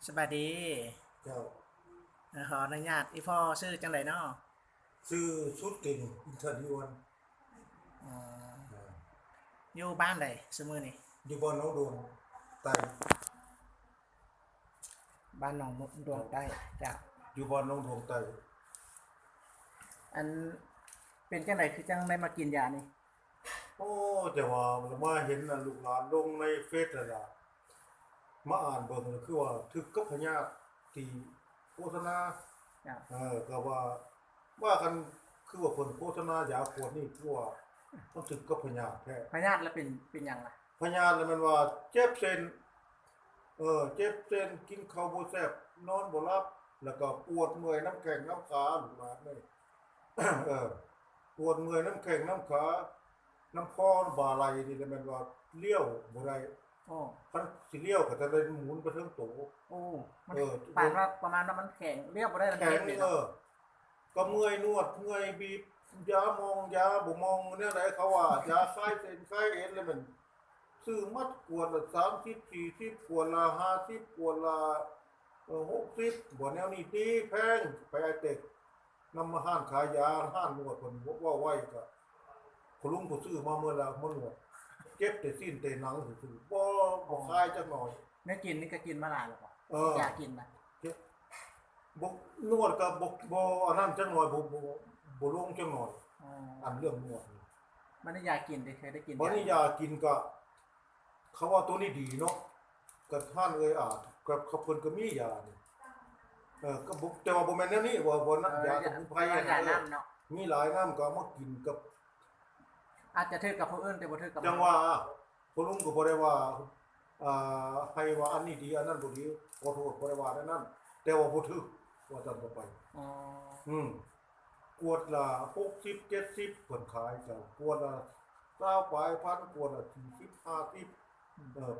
สบายดีเจ้าขออนุญาตอีพ่อชื่อจังไดเนาะชื่อชุดเก่งอินเทอร์ยวนอ๋ออยู่บ้านใดซุมื้อนี้อยู่บนน้องดวงไตบ้านหนองมุกดวงใต้จ้ะอยู่บนน้องดวงไตอันเป็นจังไดคือจังได้มากินยานี่โอ้แต่ว่ามาเห็นน่ะลูกหลานลงในเฟซน่ะล่ะมาอ่านเบิ่งก็คือว่าถึกกับพญาติที่โฆษณาจ้ะก็ว่ากันคือว่าเพิ่นโฆษณายาขวดนี่คือว่ามันถึกกับพญาติแท้พญาติแล้วเป็นหยังล่ะพญาติแล้วมันว่าเจ็บเส้นเจ็บเส้นกินข้าวบ่แซ่บนอนบ่หลับแล้วก็ปวดเมื่อยน้ำแข้งน้ำขาลูกหลานเอ้ย เออปวดเมื่อยน้ำแข้งน้ำขาน้ำคอบ่าไหล่นี่แหละแม่นว่าเลี้ยวบ่ได้โอ้คันสิเลี้ยวก็จะได้หมุนไปเทิงโตโอ้มันปานว่าประมาณว่ามันแข็งเรียบบ่ได้แล้วแข็งเจ็บเก็เมื่อยนวดเมื่อยบีบยามองยาบ่มองแนวใดเขาว่ายาคลายเส้นคลายเอ็นแล้วมันซื้อมัดขวดละ30 40ขวดละ50ขวดละ60บ่แนวนี้ติแพงไปไอ้เต็กนำมาห้านขายยาห้านนวดเพิ่นว่าไว้ก็คุณลุงผู้ซื้อมาเมื่อแล้วมานวดเจ็บแต่สิ้นแต่หนังซื่อๆบ่คลายจักหน่อยแม่กินนี่ก็กินมาหลายแล้วบ่อยากกินนะบ่นวดก็บ่อันนั้นจักหน่อยบ่ลงจักหน่อยอันเรื่องนวดนี่มันได้อยากกินได้เคยได้กินบ่นี่ยากินก็เขาว่าตัวนี้ดีเนาะก็ท่านอาจกับเขาเพิ่นก็มียานี่ก็บ่แต่ว่าบ่แม่นแนวนี้บ่นะยาสมุนไพรเนาะมีหลายน้ำก็มากินกับอาจจะถือกับผู้อื่นแต่บ่ถือกับจังว่าพ่อลุงก็บ่ได้ว่าให้ว่าอันนี้ดีอันนั้นบ่ดีขอโทษบ่ได้ว่านั้นแต่ว่าบ่ถือว่าซั่นก็ไปอ๋อกวดละ60 70เพิ่นขายเจ้ากวดละ20ปลายพันกวดละ40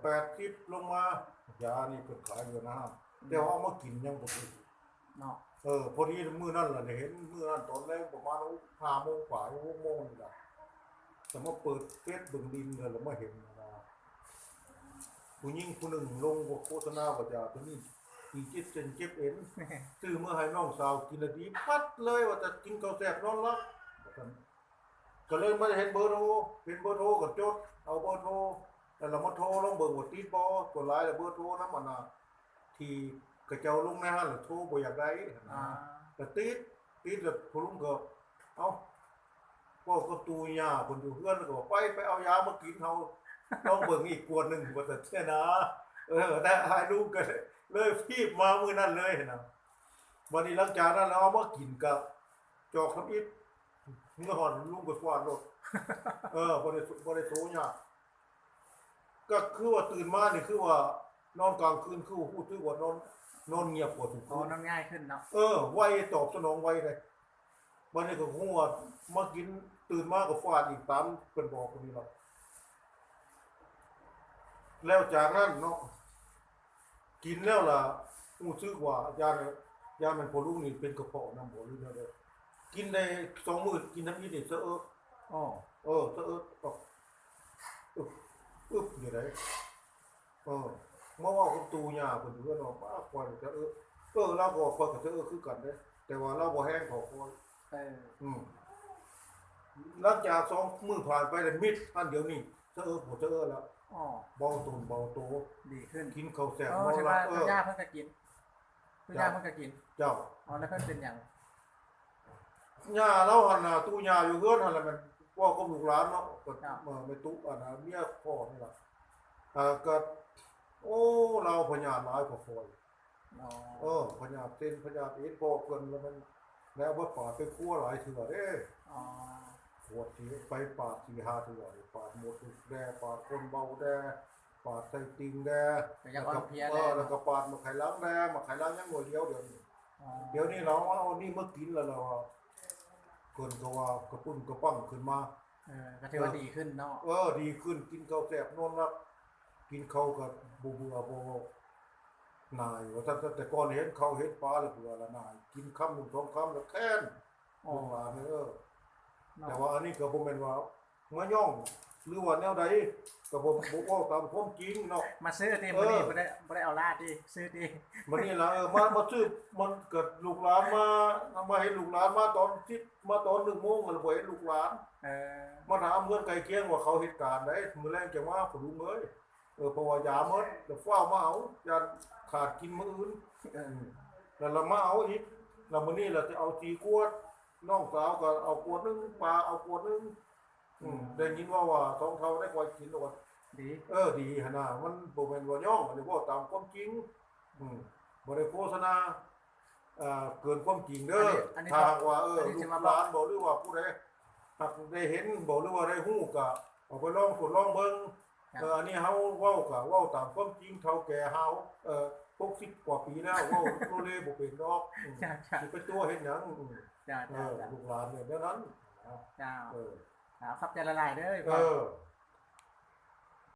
5080ลงมายานี่เพิ่นขายอยู่นะแต่ว่าเอามากินยังบ่ถือเนาะพอดีมื้อนั้นล่ะเห็นมื้อนั้นตอนแรกประมาณ5 โมงกว่า6 โมงนี่ล่ะแต่มาเปิดเฟซเบิ่งดินแล้วมาเห็นนะผู้หญิงผู้หนึ่งลงโฆษณาว่าจะตัวนี้กินเจ็บเส้นเจ็บเอ็นซื้อเมื่อให้น้องสาวกินแล้วดีปัดเลยว่าจะกินข้าวแซ่บนอนหลับก็เลยมาเห็นเบอร์โทรก็จดเอาเบอร์โทรแล้วเรามาโทรลองเบิ่งว่าติดบ่กดไลน์แล้วเบอร์โทรนำอันน่ะที่กระเจ้าลงในห้างแล้วโทรบ่อยากได้ก็ติดแล้วผู้ลุงก็เอ้าก็ตูยาเพิ่นอยู่เฮือนแล้วก็ไปเอายามากินเฮาลองเบิ่งอีกขวดนึงว่าซั่นแท้นะแต่หายลูกก็เลยฟีบมามื้อนั้นเลยนะวันนี้หลังจากนั้นเราเอามากินกับจอกทำอิฐเมื่อก่อนลุงก็ฟาดรถบ่ได้โทยากก็คือว่าตื่นมานี่คือว่านอนกลางคืนคือพูดถึงว่านอนเงียบกว่าทุกคนนอนง่ายขึ้นเนาะไวตอบสนองไวเลยวันนี้ก็ฮู้ว่ามากินตื่นมาก็ฟาดอีกตามเพิ่นบอกคนนี้ล่ะแล้วจากนั้นเนาะกินแล้วล่ะรู้สึกว่ายามันพอลุงนี่เป็นกระเพาะน้ำบ่หรือแนวใดกินได้2 มื้อกินน้ำอีนี่เสอะเสอะก็อยู่ได้มาเว้ากับตู่ย่าเพิ่นอยู่เนาะป้าคอยจะเราก็คอยก็คือกันเด้แต่ว่าเราบ่แห้งพอคอยหลังจาก2 มื้อผ่านไปแล้วมิดอันเดียวนี้บ่แล้วเบาโตดีขึ้นกินข้าวแซ่บบ่หลับย่าเพิ่นก็กินย่าเพิ่นก็กินเจ้าแล้วเพิ่นเป็นหยังย่าเราหั่นน่ะตู่ย่าอยู่เฮือนหั่นแหละมันพ่อกับลูกหลานเนาะก็แม่ตุ๊อันน่ะเมียพ่อนี่ล่ะก็เราพญาหลายพอคอยพญาเต้นพญาเอ็นพ่อเพิ่นแล้วมันแล้วบ่ปาดไปคั่วหลายเทื่อเด้ปวดสิไปปาด4-5เทื่อปาดหมดแดปาดคนเบาแดปาดใส่ติ่งแดแล้วก็ปาดมาไข่ล้างแดมาไข่ล้างยังหน่วยเดียวเดี๋ยวนี้เราเอานี่มากินแล้วเราเพิ่นก็ว่ากระปุ้นกระปั้งขึ้นมาก็ถือว่าดีขึ้นเนาะดีขึ้นกินข้าวแซ่บนอนหลับกินข้าวก็บ่เบื่อบ่นายว่าแต่ก่อนเห็นข้าวเห็นปลาแล้วเบื่อละนายกินคำ1 2 คำแล้วแค้นลูกหลานแต่ว่าอันนี้ก็บ่แม่นว่ามาย่องหรือว่าแนวใดก็บ่เว้าตามความจริงเนาะมาซื้อเต็มมื้อนี้บ่ได้เอาลาด ดิซื้อดิ มันนี่ล่ะมาซื้อมันเกิดลูกหลานมาเห็นลูกหลานมาตอน1 โมงมันบ่เห็นลูกหลานมาถามเงินไกลเคียงว่าเขาเหตุการณ์ใดมื้อแรงจังว่าผมลุงเอ้ยเพราะว่ายาหมดแล้วฟ้าวมาเอาอย่าขาดกินมื้ออื่นแล้วเรามาเอาอีกแล้วมื้อนี้เราจะเอา4 ขวดน้องสาวก็เอาขวดนึงปลาเอาขวดนึงได้ยินว่าท้องเฒ่าได้กว่ากินแล้วก็ดีดีหั่นน่ะมันบ่แม่นว่าย่องอันนี้เว้าตามความจริงบ่ได้โฆษณาเกินความจริงเด้อถ้าว่าลูกหลานบ่หรือว่าผู้ใดหากได้เห็นบ่หรือว่าได้ฮู้ก็เอาไปลองทดลองเบิ่งอันนี้เฮาเว้าก็เว้าตามความจริงเฒ่าแก่เฮา60 กว่าปีแล้วเว้าโลเลบ่เป็นดอกสิไปตัวเฮ็ดหยังจ้าลูกหลานเนี่ยเดี๋ยวนั้นจ้าครับใจละลายเด้อ